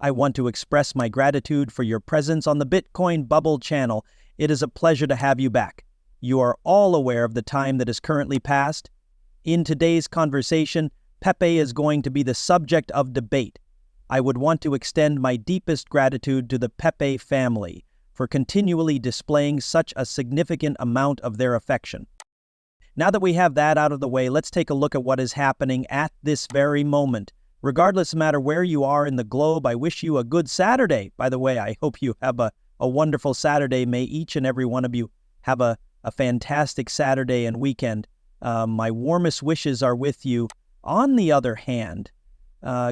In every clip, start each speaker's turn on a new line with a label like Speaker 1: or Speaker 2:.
Speaker 1: I want to express my gratitude for your presence on the Bitcoin Bubble channel. It is a pleasure to have you back. You are all aware of the time that is currently passed. In today's conversation, Pepe is going to be the subject of debate. I would want to extend my deepest gratitude to the Pepe family for continually displaying such a significant amount of their affection. Now that we have that out of the way, let's take a look at what is happening at this very moment. Regardless no matter where you are in the globe, I wish you a good Saturday. By the way, I hope you have a wonderful Saturday. May each and every one of you have a fantastic Saturday and weekend. My warmest wishes are with you. On the other hand,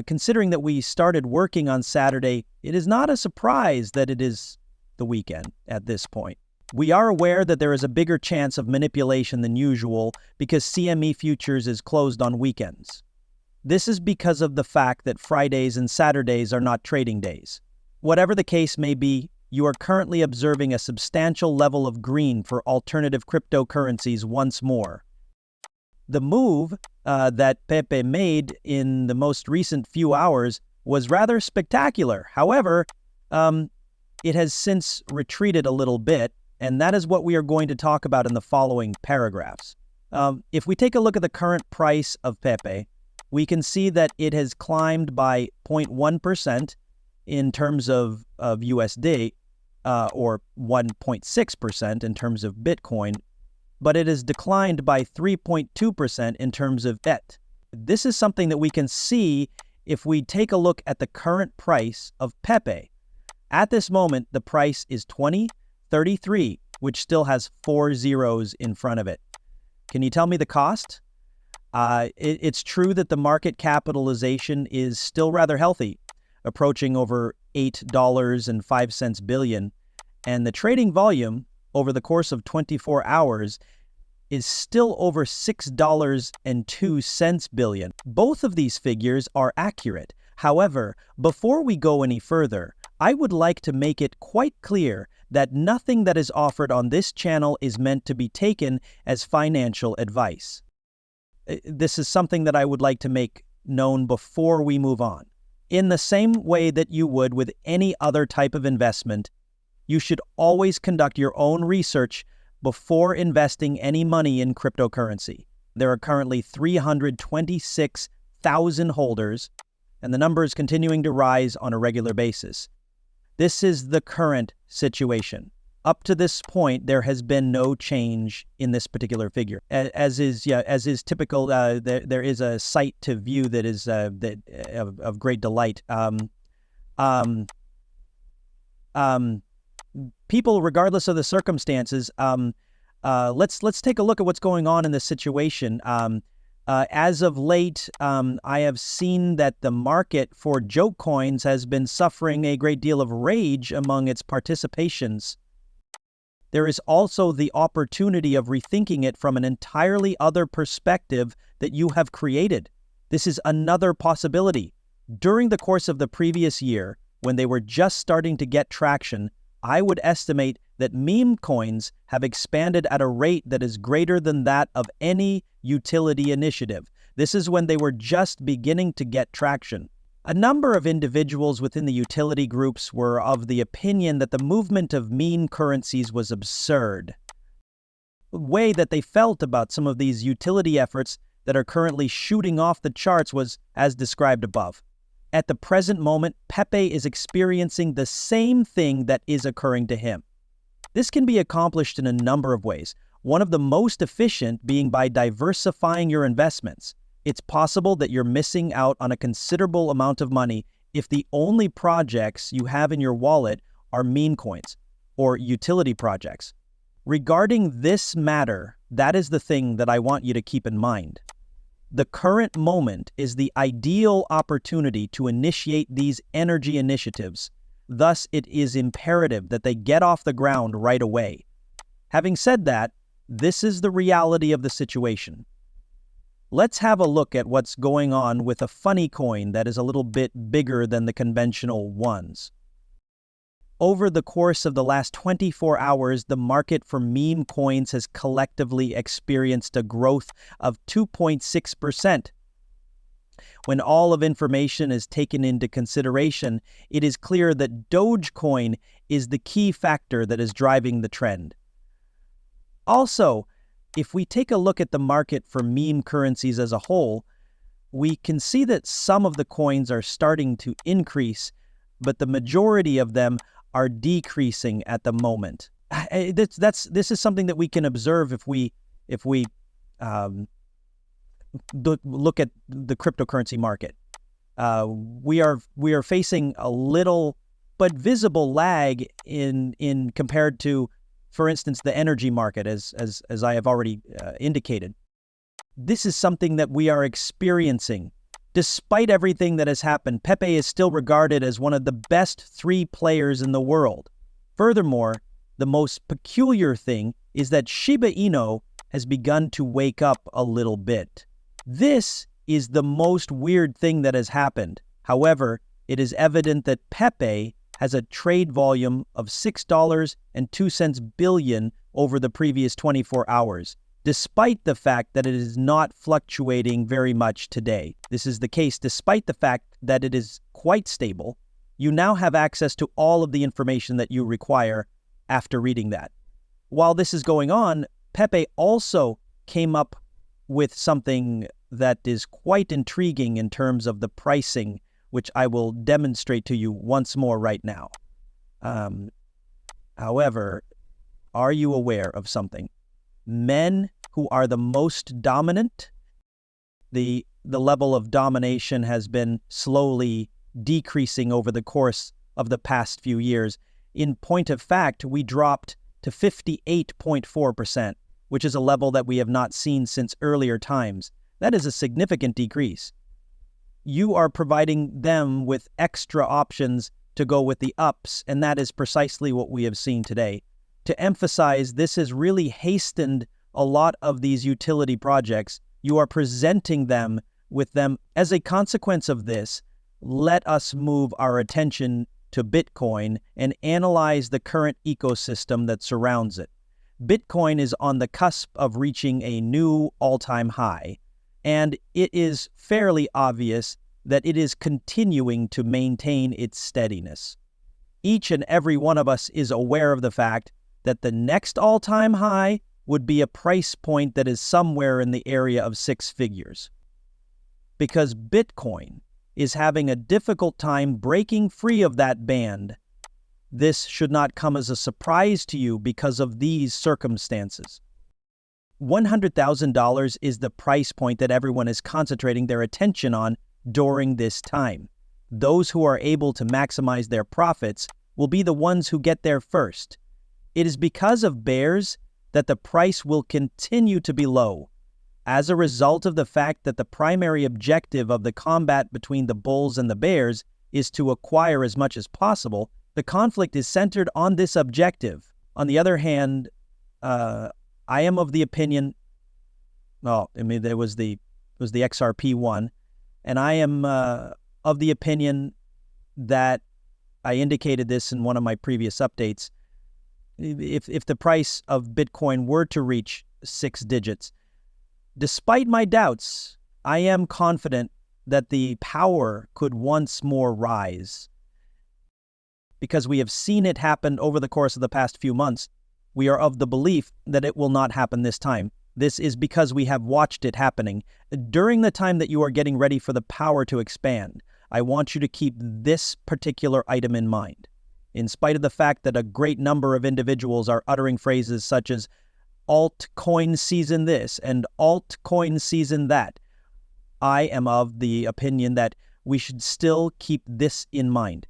Speaker 1: considering that we started working on Saturday, it is not a surprise that it is the weekend at this point. We are aware that there is a bigger chance of manipulation than usual because CME futures is closed on weekends. This is because of the fact that Fridays and Saturdays are not trading days. Whatever the case may be, you are currently observing a substantial level of green for alternative cryptocurrencies once more. The move that Pepe made in the most recent few hours was rather spectacular. However, it has since retreated a little bit, and that is what we are going to talk about in the following paragraphs. If we take a look at the current price of Pepe, we can see that it has climbed by 0.1% in terms of USD, or 1.6% in terms of Bitcoin, but it has declined by 3.2% in terms of ETH. This is something that we can see if we take a look at the current price of Pepe. At this moment, the price is 20.33, which still has 4 zeros in front of it. Can you tell me the cost? It's true that the market capitalization is still rather healthy, approaching over $8.05 billion, and the trading volume over the course of 24 hours is still over $6.02 billion. Both of these figures are accurate. However, before we go any further, I would like to make it quite clear that nothing that is offered on this channel is meant to be taken as financial advice. This is something that I would like to make known before we move on. In the same way that you would with any other type of investment, you should always conduct your own research before investing any money in cryptocurrency. There are currently 326,000 holders, and the number is continuing to rise on a regular basis. This is the current situation. Up to this point, there has been no change in this particular figure. As is typical, there is a sight to view that is of great delight. People, regardless of the circumstances, let's take a look at what's going on in this situation. As of late, I have seen that the market for joke coins has been suffering a great deal of rage among its participations. There is also the opportunity of rethinking it from an entirely other perspective that you have created. This is another possibility. During the course of the previous year, when they were just starting to get traction, I would estimate that meme coins have expanded at a rate that is greater than that of any utility initiative. This is when they were just beginning to get traction. A number of individuals within the utility groups were of the opinion that the movement of meme currencies was absurd. The way that they felt about some of these utility efforts that are currently shooting off the charts was as described above. At the present moment, Pepe is experiencing the same thing that is occurring to him. This can be accomplished in a number of ways, one of the most efficient being by diversifying your investments. It's possible that you're missing out on a considerable amount of money if the only projects you have in your wallet are meme coins or utility projects. Regarding this matter, that is the thing that I want you to keep in mind. The current moment is the ideal opportunity to initiate these energy initiatives. Thus, it is imperative that they get off the ground right away. Having said that, this is the reality of the situation. Let's have a look at what's going on with a funny coin that is a little bit bigger than the conventional ones. Over the course of the last 24 hours, the market for meme coins has collectively experienced a growth of 2.6%. When all of information is taken into consideration, it is clear that Dogecoin is the key factor that is driving the trend. Also, if we take a look at the market for meme currencies as a whole, we can see that some of the coins are starting to increase, but the majority of them are decreasing at the moment. This is something that we can observe if we look at the cryptocurrency market. We are facing a little but visible lag in compared to, for instance, the energy market, as I have already indicated. This is something that we are experiencing. Despite everything that has happened, Pepe is still regarded as one of the best 3 players in the world. Furthermore, the most peculiar thing is that Shiba Inu has begun to wake up a little bit. This is the most weird thing that has happened. However, it is evident that Pepe has a trade volume of $6.02 billion over the previous 24 hours, despite the fact that it is not fluctuating very much today. This is the case despite the fact that it is quite stable. You now have access to all of the information that you require after reading that. While this is going on, Pepe also came up with something that is quite intriguing in terms of the pricing, which I will demonstrate to you once more right now. However, are you aware of something? Men who are the most dominant, the level of domination has been slowly decreasing over the course of the past few years. In point of fact, we dropped to 58.4%, which is a level that we have not seen since earlier times. That is a significant decrease. You are providing them with extra options to go with the ups, and that is precisely what we have seen today. To emphasize, this has really hastened a lot of these utility projects. You are presenting them with them. As a consequence of this, let us move our attention to Bitcoin and analyze the current ecosystem that surrounds it. Bitcoin is on the cusp of reaching a new all-time high, and it is fairly obvious that it is continuing to maintain its steadiness. Each and every one of us is aware of the fact that the next all-time high would be a price point that is somewhere in the area of 6 figures. Because Bitcoin is having a difficult time breaking free of that band, this should not come as a surprise to you because of these circumstances. $100,000 is the price point that everyone is concentrating their attention on during this time. Those who are able to maximize their profits will be the ones who get there first. It is because of bears that the price will continue to be low. As a result of the fact that the primary objective of the combat between the bulls and the bears is to acquire as much as possible, the conflict is centered on this objective. On the other hand, I am of the opinion, there was the XRP one, and I am of the opinion that I indicated this in one of my previous updates. If the price of Bitcoin were to reach 6 digits, despite my doubts, I am confident that the power could once more rise. Because we have seen it happen over the course of the past few months, we are of the belief that it will not happen this time. This is because we have watched it happening. During the time that you are getting ready for the power to expand, I want you to keep this particular item in mind. In spite of the fact that a great number of individuals are uttering phrases such as altcoin season this and altcoin season that, I am of the opinion that we should still keep this in mind.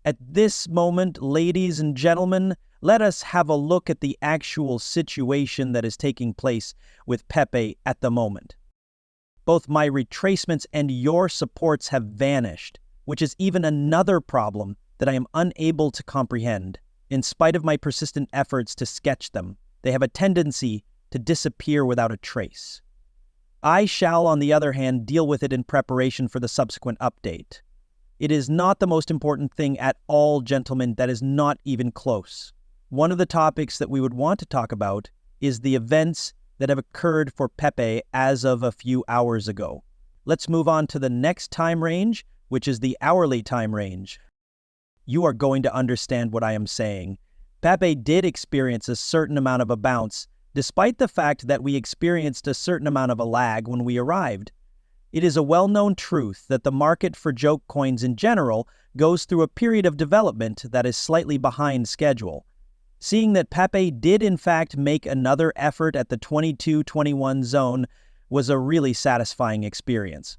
Speaker 1: At this moment, ladies and gentlemen, let us have a look at the actual situation that is taking place with Pepe at the moment. Both my retracements and your supports have vanished, which is even another problem that I am unable to comprehend. In spite of my persistent efforts to sketch them, they have a tendency to disappear without a trace. I shall, on the other hand, deal with it in preparation for the subsequent update. It is not the most important thing at all, gentlemen. That is not even close. One of the topics that we would want to talk about is the events that have occurred for Pepe as of a few hours ago. Let's move on to the next time range, which is the hourly time range. You are going to understand what I am saying. Pepe did experience a certain amount of a bounce, despite the fact that we experienced a certain amount of a lag when we arrived. It is a well-known truth that the market for joke coins in general goes through a period of development that is slightly behind schedule. Seeing that Pepe did in fact make another effort at the 22-21 zone was a really satisfying experience.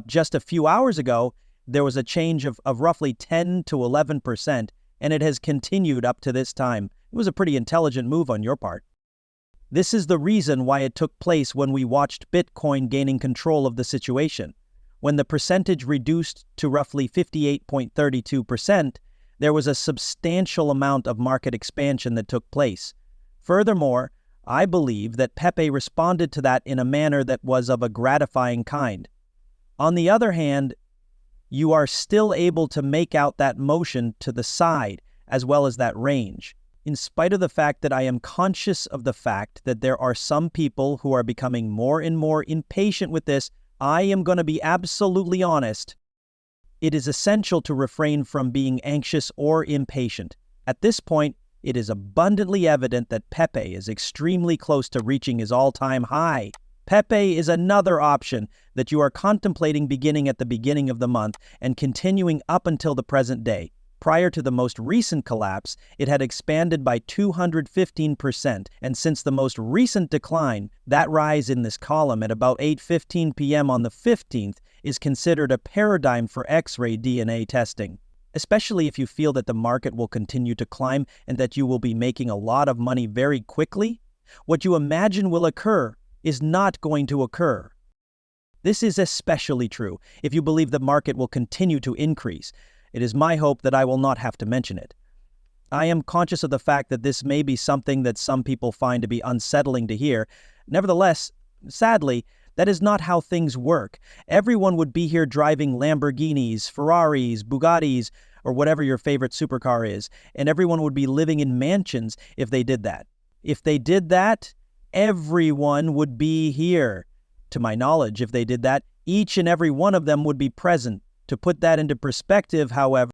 Speaker 1: Just a few hours ago, there was a change of roughly 10 to 11%, and it has continued up to this time. It was a pretty intelligent move on your part. This is the reason why it took place when we watched Bitcoin gaining control of the situation. When the percentage reduced to roughly 58.32%, there was a substantial amount of market expansion that took place. Furthermore, I believe that Pepe responded to that in a manner that was of a gratifying kind. On the other hand, you are still able to make out that motion to the side as well as that range. In spite of the fact that I am conscious of the fact that there are some people who are becoming more and more impatient with this, I am going to be absolutely honest. It is essential to refrain from being anxious or impatient. At this point, it is abundantly evident that Pepe is extremely close to reaching his all-time high. Pepe is another option that you are contemplating beginning at the beginning of the month and continuing up until the present day. Prior to the most recent collapse, it had expanded by 215%, and since the most recent decline, that rise in this column at about 8:15 p.m. on the 15th is considered a paradigm for X-ray DNA testing. Especially if you feel that the market will continue to climb and that you will be making a lot of money very quickly, what you imagine will occur is not going to occur. This is especially true if you believe the market will continue to increase. It is my hope that I will not have to mention it. I am conscious of the fact that this may be something that some people find to be unsettling to hear. Nevertheless, sadly, that is not how things work. Everyone would be here driving Lamborghinis, Ferraris, Bugattis, or whatever your favorite supercar is, and everyone would be living in mansions if they did that. If they did that, everyone would be here. To my knowledge, if they did that, each and every one of them would be present. To put that into perspective, however,